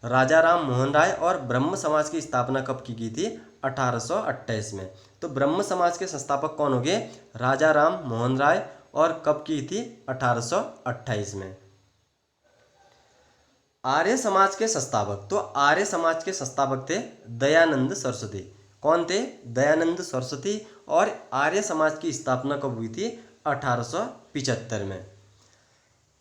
राजा राम मोहन राय, और ब्रह्म समाज की स्थापना कब की गई थी? 1828 में। तो ब्रह्म समाज के संस्थापक कौन हो गए? राजा राम मोहन राय, और कब की थी? 1828 में। आर्य समाज के संस्थापक। तो आर्य समाज के संस्थापक थे दयानंद सरस्वती। कौन थे? दयानंद सरस्वती। और आर्य समाज की स्थापना कब हुई थी? 1875 में।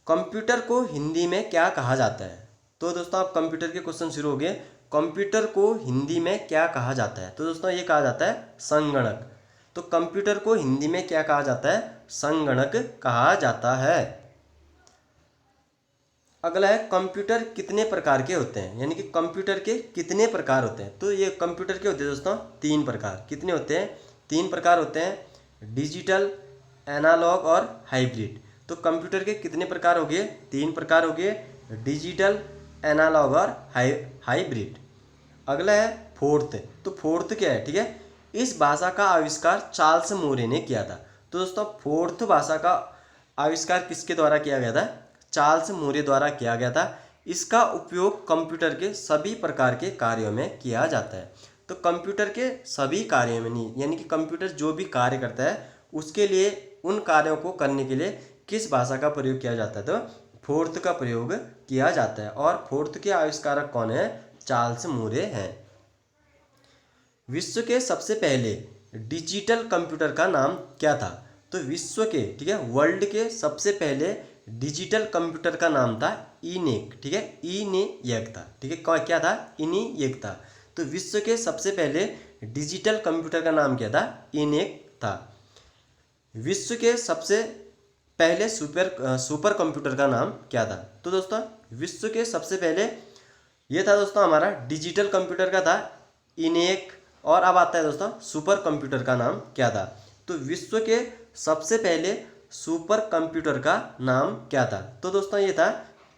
कंप्यूटर को हिंदी में क्या कहा जाता है? तो दोस्तों आप कंप्यूटर के क्वेश्चन शुरू हो गए। कंप्यूटर को हिंदी में क्या कहा जाता है? तो दोस्तों ये कहा जाता है संगणक। तो कंप्यूटर को हिंदी में क्या कहा जाता है? संगणक कहा जाता है। अगला है कंप्यूटर कितने प्रकार के होते हैं, यानी कि कंप्यूटर के कितने प्रकार होते हैं? तो ये कंप्यूटर के होते हैं दोस्तों 3 प्रकार। कितने होते हैं? 3 प्रकार होते हैं, डिजिटल, एनालॉग और हाइब्रिड। तो कंप्यूटर के कितने प्रकार हो गए? 3 प्रकार हो गए, डिजिटल, एनालॉग और हाइब्रिड। अगला है फोर्थ। तो फोर्थ क्या है? ठीक है, इस भाषा का आविष्कार चार्ल्स मोरे ने किया था। तो दोस्तों फोर्थ भाषा का आविष्कार किसके द्वारा किया गया था? चार्ल्स मोरे द्वारा किया गया था। इसका उपयोग कंप्यूटर के सभी प्रकार के कार्यों में किया जाता है। तो कंप्यूटर के सभी कार्यों में नहीं, यानी कि कंप्यूटर जो भी कार्य करता है उसके लिए, उन कार्यों को करने के लिए किस भाषा का प्रयोग किया जाता है? तो फोर्थ का प्रयोग किया जाता है। और फोर्थ के आविष्कारक कौन है? चार्ल्स मूरे हैं। विश्व के सबसे पहले डिजिटल कंप्यूटर का नाम क्या था? तो विश्व के, ठीक है, वर्ल्ड के सबसे पहले डिजिटल कंप्यूटर का नाम था इनेक, ठीक है, इनेक था, ठीक है, क्या था? इनिएक था। तो विश्व के सबसे पहले डिजिटल कंप्यूटर का नाम क्या था? इनेक था। विश्व के सबसे पहले सुपर कंप्यूटर का नाम क्या था? तो दोस्तों विश्व के सबसे पहले ये था दोस्तों हमारा डिजिटल कंप्यूटर का था इनेक। और अब आता है दोस्तों सुपर कंप्यूटर का नाम क्या था? तो विश्व के सबसे पहले सुपर कंप्यूटर का नाम क्या था? तो दोस्तों ये था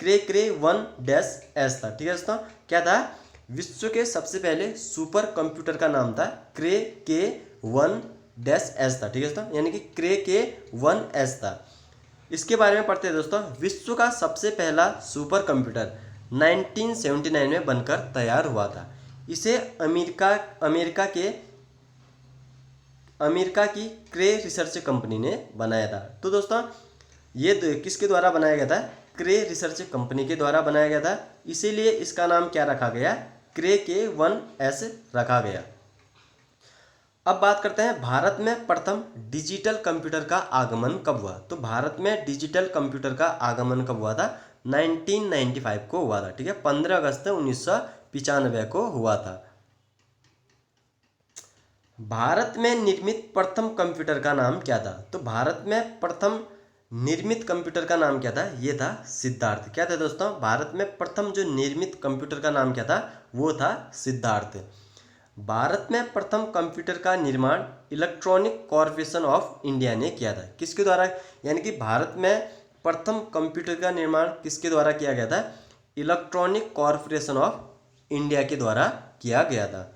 क्रे 1-S था, ठीक है दोस्तों। क्या था? विश्व के सबसे पहले सुपर कंप्यूटर का नाम था क्रे 1-S था, ठीक है दोस्तों, यानी कि क्रे 1S था। इसके बारे में पढ़ते हैं दोस्तों। विश्व का सबसे पहला सुपर कंप्यूटर 1979 में बनकर तैयार हुआ था। इसे अमेरिका की क्रे रिसर्च कंपनी ने बनाया था। तो दोस्तों ये किसके द्वारा बनाया गया था? क्रे रिसर्च कंपनी के द्वारा बनाया गया था। इसीलिए इसका नाम क्या रखा गया? क्रे 1S रखा गया। अब बात करते हैं भारत में प्रथम डिजिटल कंप्यूटर का आगमन कब हुआ? तो भारत में डिजिटल कंप्यूटर का आगमन कब हुआ था? 1995 को हुआ था, ठीक है, 15 अगस्त 1995 को हुआ था। भारत में निर्मित प्रथम कंप्यूटर का नाम क्या था? तो भारत में प्रथम निर्मित कंप्यूटर का नाम क्या था? ये था सिद्धार्थ। क्या था दोस्तों? भारत में प्रथम जो निर्मित कंप्यूटर का नाम क्या था? वो था सिद्धार्थ। भारत में प्रथम कंप्यूटर का निर्माण इलेक्ट्रॉनिक कॉरपोरेशन ऑफ इंडिया ने किया था। किसके द्वारा? यानी कि भारत में प्रथम कंप्यूटर का निर्माण किसके द्वारा किया गया था? इलेक्ट्रॉनिक कॉरपोरेशन ऑफ इंडिया के द्वारा किया गया था।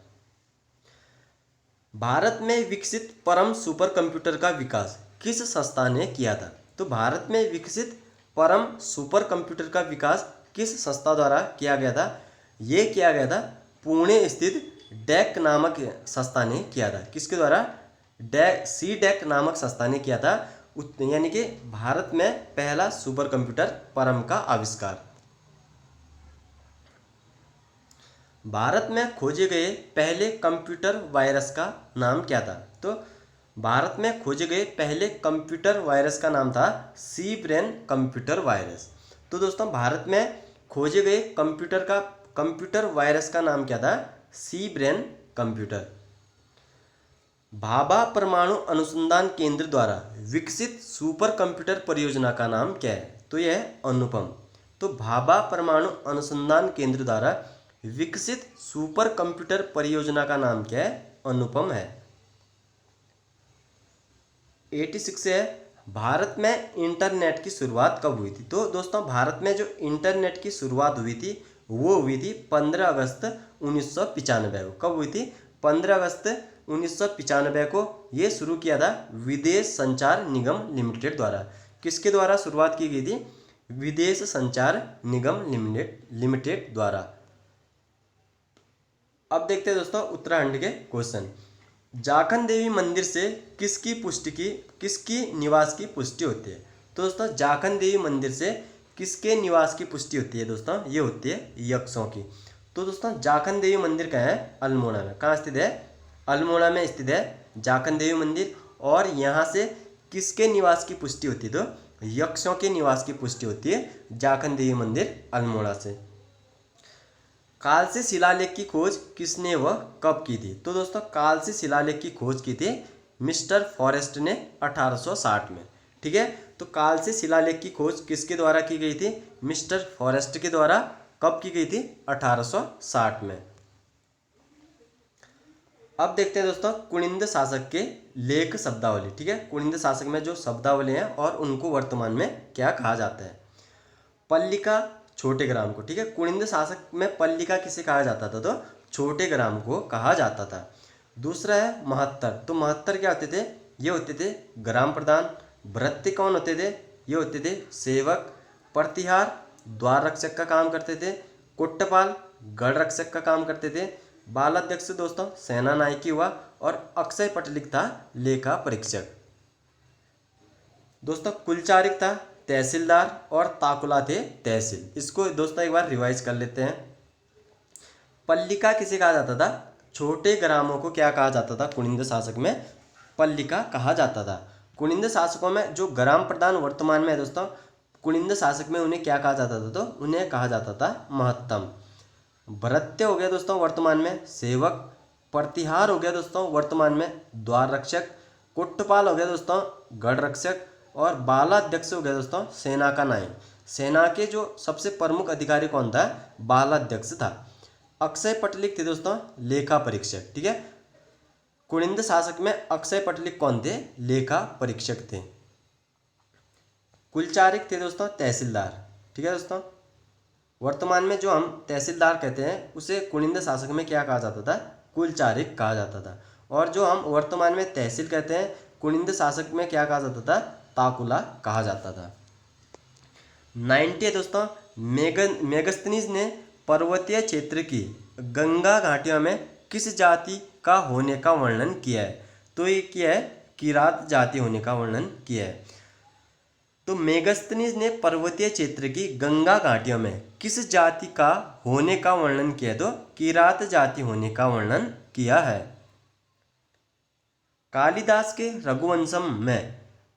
भारत में विकसित परम सुपर कंप्यूटर का विकास किस संस्था ने किया था? तो भारत में विकसित परम सुपर कंप्यूटर का विकास किस संस्था द्वारा किया गया था? ये किया गया था पुणे स्थित डैक नामक संस्था ने किया था। किसके द्वारा? डैक नामक संस्था ने किया था। यानी कि भारत में पहला सुपर कंप्यूटर परम का आविष्कार। भारत में खोजे गए पहले कंप्यूटर वायरस का नाम क्या था? तो भारत में खोजे गए पहले कंप्यूटर वायरस का नाम था सी ब्रेन कंप्यूटर वायरस। तो दोस्तों भारत में खोजे गए कंप्यूटर वायरस का नाम क्या था? सी ब्रेन कंप्यूटर। भाभा परमाणु अनुसंधान केंद्र द्वारा विकसित सुपर कंप्यूटर परियोजना का नाम क्या है? तो यह है अनुपम। तो भाभा परमाणु अनुसंधान केंद्र द्वारा विकसित सुपर कंप्यूटर परियोजना का नाम क्या है? अनुपम है। 86 है, भारत में इंटरनेट की शुरुआत कब हुई थी? तो दोस्तों भारत में जो इंटरनेट की शुरुआत हुई थी वो हुई थी 15 अगस्त 1995 को। कब हुई थी? 15 अगस्त 1995 को ये शुरू किया था विदेश संचार निगम लिमिटेड द्वारा। किसके द्वारा शुरुआत की गई थी? विदेश संचार निगम लिमिटेड द्वारा। अब देखते हैं दोस्तों उत्तराखंड के क्वेश्चन। जाखन देवी मंदिर से किसकी निवास की पुष्टि होती है? तो दोस्तों जाखन देवी मंदिर से किसके निवास की पुष्टि होती है? दोस्तों ये होती है यक्षों की। तो दोस्तों जाखन देवी मंदिर कहाँ है? अल्मोड़ा में। कहाँ स्थित है? अल्मोड़ा में स्थित है जाखन देवी मंदिर। और यहाँ से किसके निवास की पुष्टि होती है? तो यक्षों के निवास की पुष्टि होती है जाखन देवी मंदिर अल्मोड़ा से। कालसी शिलालेख की खोज किसने व कब की थी? तो दोस्तों कालसी शिलालेख की खोज की थी मिस्टर फॉरेस्ट ने 1860 में, ठीक है। तो कालसी शिलालेख की खोज किसके द्वारा की गई थी? मिस्टर फॉरेस्ट के द्वारा। कब की गई थी? 1860 में। अब देखते हैं दोस्तों कुनिंद शासक के लेख शब्दावली, ठीक है। कुनिंद शासक में जो शब्दावली हैं और उनको वर्तमान में क्या कहा जाता है? पल्लिका छोटे ग्राम को, ठीक है। कुनिंद शासक में पल्लिका किसे कहा जाता था? तो छोटे ग्राम को कहा जाता था। दूसरा है महत्तर। तो महत्तर क्या होते थे? ये होते थे ग्राम प्रधान। भृत्य कौन होते थे? ये होते थे सेवक। प्रतिहार द्वार रक्षक का काम करते थे। कोट्टपाल गढ़ रक्षक का काम करते थे। बालाध्यक्ष दोस्तों सेना नायकी हुआ। और अक्षय पटलिक था लेखा परीक्षक। दोस्तों कुलचारिक था तहसीलदार और ताकुला थे तहसील। इसको दोस्तों एक बार रिवाइज कर लेते हैं। पल्लिका किसे कहा जाता था? छोटे ग्रामों को क्या कहा जाता था? कुनिंद शासक में पल्लिका कहा जाता था। कुनिंद शासकों में जो ग्राम प्रधान वर्तमान में है दोस्तों, कुनिंद शासक में उन्हें क्या कहा जाता था? तो उन्हें कहा जाता था महत्तम। भृत्य हो गया दोस्तों वर्तमान में सेवक। प्रतिहार हो गया दोस्तों वर्तमान में द्वार रक्षक। कुट्टपाल हो गया दोस्तों गढ़ रक्षक। और बालाध्यक्ष हो गया दोस्तों सेना का नायक। सेना के जो सबसे प्रमुख अधिकारी कौन था? बालाध्यक्ष था। अक्षय पटलिक थे दोस्तों लेखा परीक्षक। ठीक है, कुनिंद शासक में अक्षय पटलिक कौन थे? लेखा परीक्षक थे। कुलचारिक थे दोस्तों तहसीलदार। ठीक है दोस्तों, वर्तमान में जो हम तहसीलदार कहते हैं उसे कुनिंद शासक में क्या कहा जाता था? कुलचारिक कहा जाता था। और जो हम वर्तमान में तहसील कहते हैं कुनिंद शासक में क्या कहा जाता था? ताकुला कहा जाता था। 90 है दोस्तों, मेगस्थनीज ने पर्वतीय क्षेत्र की गंगा घाटियों में किस जाति का होने का वर्णन किया है? तो ये किया है किरात जाति होने का वर्णन किया है। तो मेगस्थनीज ने पर्वतीय क्षेत्र की गंगा घाटियों में किस जाति का होने का वर्णन किया है? तो किरात जाति होने का वर्णन किया है। कालिदास के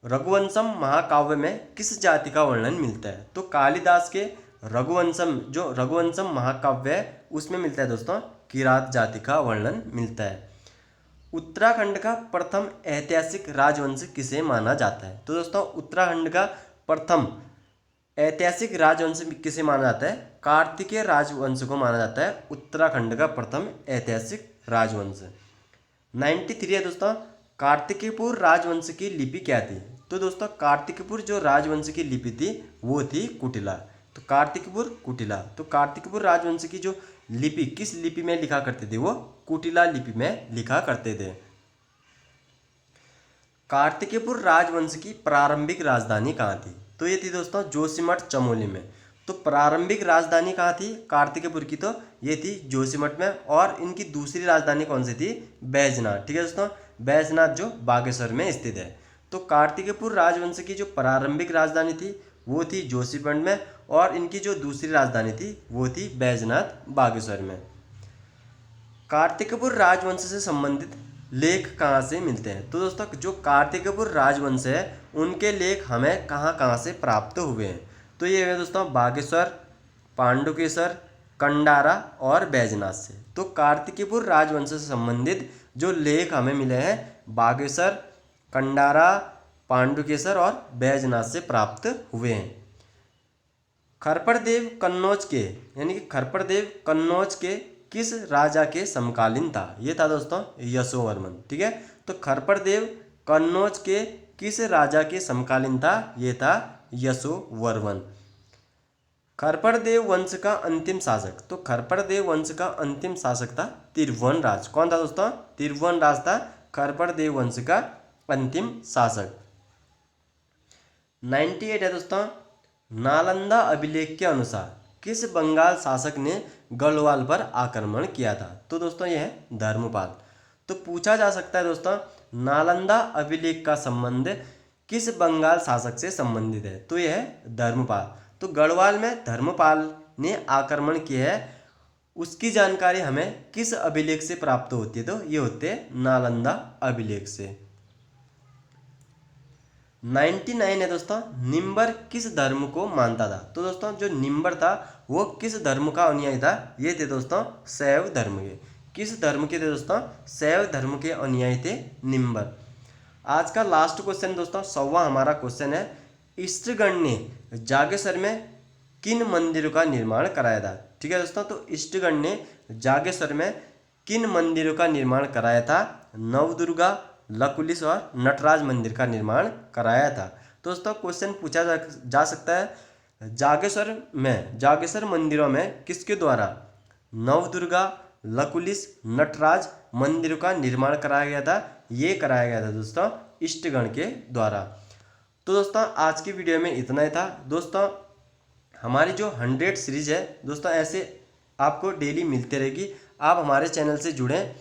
रघुवंशम महाकाव्य में किस जाति का वर्णन मिलता है? तो कालिदास के रघुवंशम महाकाव्य है उसमें मिलता है दोस्तों किरात जाति का वर्णन मिलता है। उत्तराखंड का प्रथम ऐतिहासिक राजवंश किसे माना जाता है? तो दोस्तों उत्तराखंड का प्रथम ऐतिहासिक राजवंश किसे माना जाता है? कार्तिकेय राजवंश को माना जाता है उत्तराखंड का प्रथम ऐतिहासिक राजवंश। 93 है दोस्तों, कार्तिकेयपुर राजवंश की लिपि क्या थी? तो दोस्तों कार्तिकेयपुर जो राजवंश की लिपि थी वो थी कुटिला। तो कार्तिकेयपुर कुटिला। तो कार्तिकेयपुर राजवंश की जो लिपि किस लिपि में लिखा करते थे? वो कुटिला लिपि में लिखा करते थे। कार्तिकेयपुर राजवंश की प्रारंभिक राजधानी कहाँ थी? तो ये थी दोस्तों जोशीमठ चमोली में। तो प्रारंभिक राजधानी कहाँ थी कार्तिकेयपुर की? तो ये थी जोशीमठ में। और इनकी दूसरी राजधानी कौन सी थी? बैजनाथ। ठीक है दोस्तों, बैजनाथ जो बागेश्वर में स्थित है। तो कार्तिकेयपुर राजवंश की जो प्रारंभिक राजधानी थी वो थी जोशीमठ में, और इनकी जो दूसरी राजधानी थी वो थी बैजनाथ बागेश्वर में। कार्तिकेयपुर राजवंश से संबंधित लेख कहाँ से मिलते हैं? तो दोस्तों जो कार्तिकेयपुर राजवंश है उनके लेख हमें कहाँ कहाँ से प्राप्त हुए हैं? तो ये है दोस्तों बागेश्वर, पांडुकेश्वर, कंडारा और बैजनाथ से। तो कार्तिकेयपुर राजवंश से संबंधित जो लेख हमें मिले हैं बागेश्वर, कंडारा, पांडुकेश्वर और बैजनाथ से प्राप्त हुए हैं। खरपड़देव कन्नौज के खरपड़देव कन्नौज के किस राजा के समकालीन था? ये था दोस्तों यशोवर्मन। ठीक है, तो खरपड़देव कन्नौज के किस राजा के समकालीन था? ये था यशोवर्मन। खरपड़देव वंश का अंतिम शासक। तो खरपड़देव वंश का अंतिम शासक था तिरुवनराज। कौन था दोस्तों? तिरुवनराज था खरपड़देव वंश का अंतिम शासक। 98 है दोस्तों, नालंदा अभिलेख के अनुसार किस बंगाल शासक ने गढ़वाल पर आक्रमण किया था? तो दोस्तों यह है धर्मपाल। तो पूछा जा सकता है दोस्तों नालंदा अभिलेख का संबंध किस बंगाल शासक से संबंधित है? तो यह है धर्मपाल। तो गढ़वाल में धर्मपाल ने आक्रमण किया है, उसकी जानकारी हमें किस अभिलेख से प्राप्त होती है? तो ये होते हैं नालंदा अभिलेख से। 99 है दोस्तों, निम्बर किस धर्म को मानता था? तो दोस्तों जो निम्बर था वो किस धर्म का अनुयायी था? ये थे दोस्तों शैव धर्म के। किस धर्म के थे दोस्तों? शैव धर्म के अनुयायी थे निम्बर। आज का लास्ट क्वेश्चन दोस्तों 100वां हमारा क्वेश्चन है, इष्टगण ने जागेश्वर में किन मंदिरों का निर्माण कराया था? ठीक है दोस्तों, तो इष्टगण ने जागेश्वर में किन मंदिरों का निर्माण कराया था? नवदुर्गा, लकुलिश और नटराज मंदिर का निर्माण कराया था। तो दोस्तों क्वेश्चन पूछा जा सकता है जागेश्वर मंदिरों में किसके द्वारा नवदुर्गा, लकुलिश, नटराज मंदिरों का निर्माण कराया गया था? ये कराया गया था दोस्तों इष्टगण के द्वारा। तो दोस्तों आज की वीडियो में इतना ही था। दोस्तों हमारी जो 100 सीरीज है दोस्तों ऐसे आपको डेली मिलती रहेगी। आप हमारे चैनल से जुड़ें।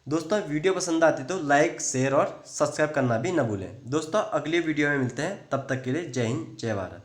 दोस्तों वीडियो पसंद आती तो लाइक, शेयर और सब्सक्राइब करना भी न भूलें। दोस्तों अगली वीडियो में मिलते हैं, तब तक के लिए जय हिंद, जय भारत।